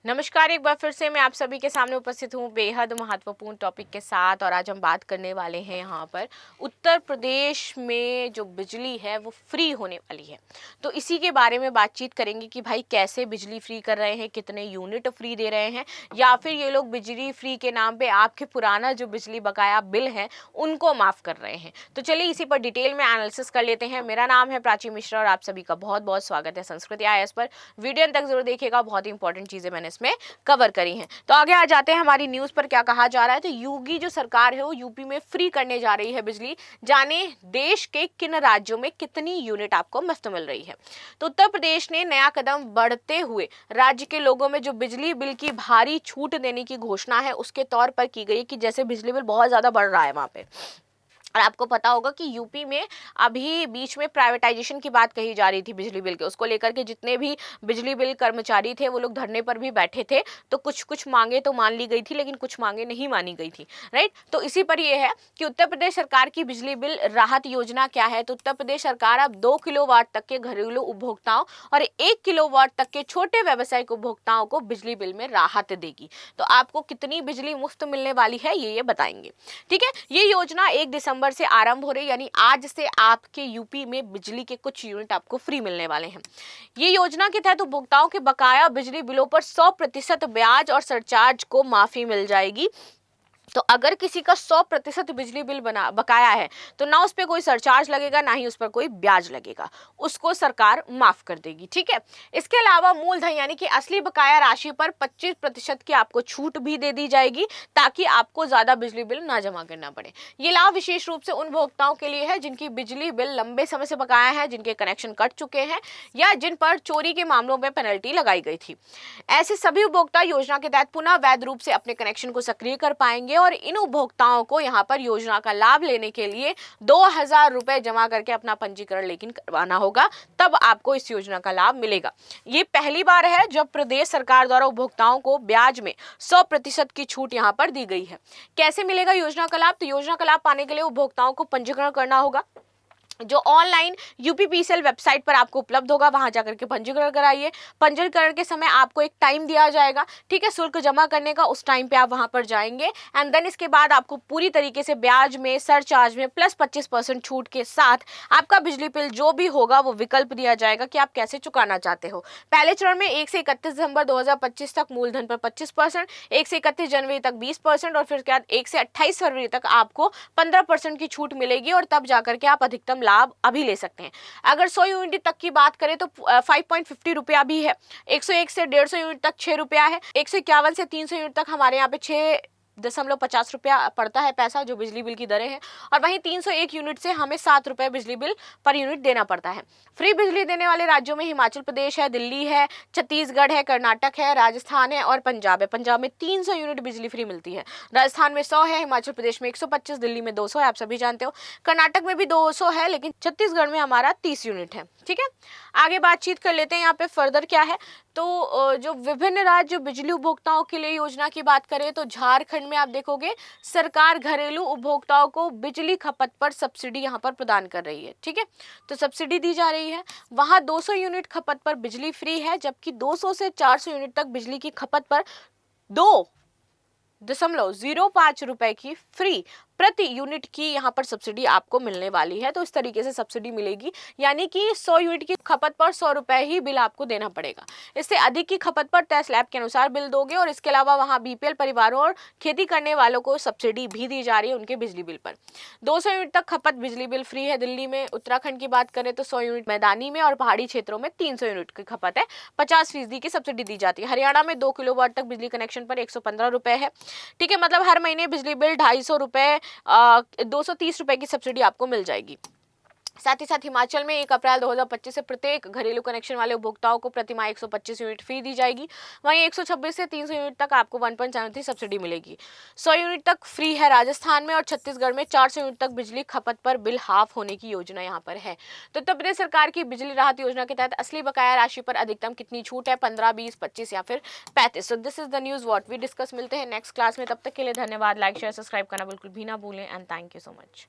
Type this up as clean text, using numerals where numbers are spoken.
नमस्कार, एक बार फिर से मैं आप सभी के सामने उपस्थित हूँ बेहद महत्वपूर्ण टॉपिक के साथ। और आज हम बात करने वाले हैं यहाँ पर उत्तर प्रदेश में जो बिजली है वो फ्री होने वाली है। तो इसी के बारे में बातचीत करेंगे कि भाई कैसे बिजली फ्री कर रहे हैं, कितने यूनिट फ्री दे रहे हैं, या फिर ये लोग बिजली फ्री के नाम पे आपके पुराना जो बिजली बकाया बिल है उनको माफ़ कर रहे हैं। तो चलिए इसी पर डिटेल में एनालिसिस कर लेते हैं। मेरा नाम है प्राची मिश्रा और आप सभी का बहुत बहुत स्वागत है संस्कृति IAS पर। वीडियो अंत तक जरूर देखिएगा, बहुत ही इंपॉर्टेंट चीज़ें मैंने इसमें कवर करी हैं। तो आगे आ जाते हैं हमारी न्यूज़ पर। क्या कहा जा रहा है, तो योगी जो सरकार है वो यूपी में फ्री करने जा रही है बिजली। जाने देश के किन राज्यों में कितनी यूनिट आपको मुफ्त मिल रही है। तो उत्तर प्रदेश ने नया कदम बढ़ते हुए राज्य के लोगों में जो बिजली बिल की भारी छूट देने की घोषणा है उसके तौर पर की गई कि जैसे बिजली बिल बहुत ज़्यादा बढ़ रहा है वहाँ पे। और आपको पता होगा कि यूपी में अभी बीच में प्राइवेटाइजेशन की बात कही जा रही थी बिजली बिल के, उसको लेकर के जितने भी बिजली बिल कर्मचारी थे वो लोग धरने पर भी बैठे थे। तो कुछ मांगे तो मान ली गई थी, लेकिन कुछ मांगे नहीं मानी गई थी, राइट। तो इसी पर यह है कि उत्तर प्रदेश सरकार की बिजली बिल राहत योजना क्या है। तो उत्तर प्रदेश सरकार अब 2 किलोवाट तक के घरेलू उपभोक्ताओं और 1 किलोवाट तक के छोटे व्यावसायिक उपभोक्ताओं को बिजली बिल में राहत देगी। तो आपको कितनी बिजली मुफ्त मिलने वाली है ये बताएंगे, ठीक है। ये योजना 1 दिसंबर से आरंभ हो रही, यानी आज से आपके यूपी में बिजली के कुछ यूनिट आपको फ्री मिलने वाले हैं। ये योजना के तहत उपभोक्ताओं के बकाया बिजली बिलों पर 100% ब्याज और सरचार्ज को माफी मिल जाएगी। तो अगर किसी का 100% बिजली बिल बकाया है तो ना उस पर कोई सरचार्ज लगेगा, ना ही उस पर कोई ब्याज लगेगा, उसको सरकार माफ कर देगी, ठीक है। इसके अलावा मूलधन यानी कि असली बकाया राशि पर 25% की आपको छूट भी दे दी जाएगी, ताकि आपको ज्यादा बिजली बिल ना जमा करना पड़े। ये लाभ विशेष रूप से उन उपभोक्ताओं के लिए है जिनकी बिजली बिल लंबे समय से बकाया है, जिनके कनेक्शन कट चुके हैं या जिन पर चोरी के मामलों में पेनल्टी लगाई गई थी। ऐसे सभी उपभोक्ता योजना के तहत पुनः वैध रूप से अपने कनेक्शन को सक्रिय कर पाएंगे। और इन उपभोक्ताओं को यहां पर योजना का लाभ लेने के लिए 2000 रुपए जमा करके अपना पंजीकरण लेकिन करवाना होगा, तब आपको इस योजना का लाभ मिलेगा। ये पहली बार है जब प्रदेश सरकार द्वारा उपभोक्ताओं को ब्याज में 100% की छूट यहां पर दी गई है। कैसे मिलेगा योजना का लाभ, तो योजना का लाभ पाने के लिए उपभोक्ताओं को पंजीकरण करना होगा, जो ऑनलाइन यूपीपीसीएल वेबसाइट पर आपको उपलब्ध होगा। वहां जाकर के पंजीकरण कराइए। पंजीकरण के समय आपको एक टाइम दिया जाएगा, ठीक है, शुल्क जमा करने का। उस टाइम पे आप वहां पर जाएंगे एंड देन इसके बाद आपको पूरी तरीके से ब्याज में, सरचार्ज में प्लस 25% छूट के साथ आपका बिजली बिल जो भी होगा वो विकल्प दिया जाएगा कि आप कैसे चुकाना चाहते हो। पहले चरण में 1 से 31 दिसंबर 2025 तक मूलधन पर 25%, 1 से 31 जनवरी तक 20% और फिर उसके बाद 1 से 28 फरवरी तक आपको 15% की छूट मिलेगी। और तब जाकर के आप अधिकतम लाभ अभी ले सकते हैं। अगर 100 यूनिट तक की बात करें तो 5.50 रुपया भी है। 101 से 150 यूनिट तक 6 रुपया है। 151 से 300 यूनिट तक हमारे यहाँ पे 6.50 रुपया पड़ता है पैसा, जो बिजली बिल की दरें हैं। और वहीं 301 यूनिट से हमें 7 रुपये बिजली बिल पर यूनिट देना पड़ता है। फ्री बिजली देने वाले राज्यों में हिमाचल प्रदेश है, दिल्ली है, छत्तीसगढ़ है, कर्नाटक है, राजस्थान है और पंजाब है। पंजाब में 300 यूनिट बिजली फ्री मिलती है, राजस्थान में 100 है, हिमाचल प्रदेश में 125, दिल्ली में 200 है, आप सभी जानते हो। कर्नाटक में भी 200 है, लेकिन छत्तीसगढ़ में हमारा 30 यूनिट है, ठीक है। आगे बातचीत कर लेते हैं यहाँ पे फर्दर क्या है। तो जो विभिन्न राज्य बिजली उपभोक्ताओं के लिए योजना की बात करें तो झारखंड में आप देखोगे सरकार घरेलू उपभोक्ताओं को बिजली खपत पर सब्सिडी यहाँ पर प्रदान कर रही है, ठीक है। तो सब्सिडी दी जा रही है। वहाँ 200 यूनिट खपत पर बिजली फ्री है, जबकि 200 से 400 यूनिट तक बिजली की खपत पर 2.05 रुपए की फ्री प्रति यूनिट की यहाँ पर सब्सिडी आपको मिलने वाली है। तो इस तरीके से सब्सिडी मिलेगी, यानी कि 100 यूनिट की खपत पर 100 रुपए ही बिल आपको देना पड़ेगा। इससे अधिक की खपत पर तय स्लैब के अनुसार बिल दोगे। और इसके अलावा वहाँ बीपीएल परिवारों और खेती करने वालों को सब्सिडी भी दी जा रही है उनके बिजली बिल पर। 200 यूनिट तक खपत बिजली बिल फ्री है दिल्ली में। उत्तराखंड की बात करें तो 100 यूनिट, मैदानी में और पहाड़ी क्षेत्रों में 300 यूनिट की खपत है, 50% की सब्सिडी दी जाती है। हरियाणा में 2 किलोवाट तक बिजली कनेक्शन पर 115 रुपए है, ठीक है। मतलब हर महीने बिजली बिल 250 रुपए 230 रुपए की सब्सिडी आपको मिल जाएगी। साथ ही साथ हिमाचल में 1 अप्रैल 2025 से प्रत्येक घरेलू कनेक्शन वाले उपभोक्ताओं को प्रति माह 125 यूनिट फ्री दी जाएगी। वहीं 126 से 300 यूनिट तक आपको 1.73 सब्सिडी मिलेगी। 100 यूनिट तक फ्री है राजस्थान में और छत्तीसगढ़ में 400 यूनिट तक बिजली खपत पर बिल हाफ होने की योजना यहाँ पर है। तो उत्तर प्रदेश सरकार की बिजली राहत योजना के तहत असली बकाया राशि पर अधिकतम कितनी छूट है, 15, 20, 25 या फिर 35। So this is the news what we discuss. मिलते हैं नेक्स्ट क्लास में, तब तक के लिए धन्यवाद। लाइक शेयर सब्सक्राइब करना बिल्कुल भी ना भूलें and thank you so much.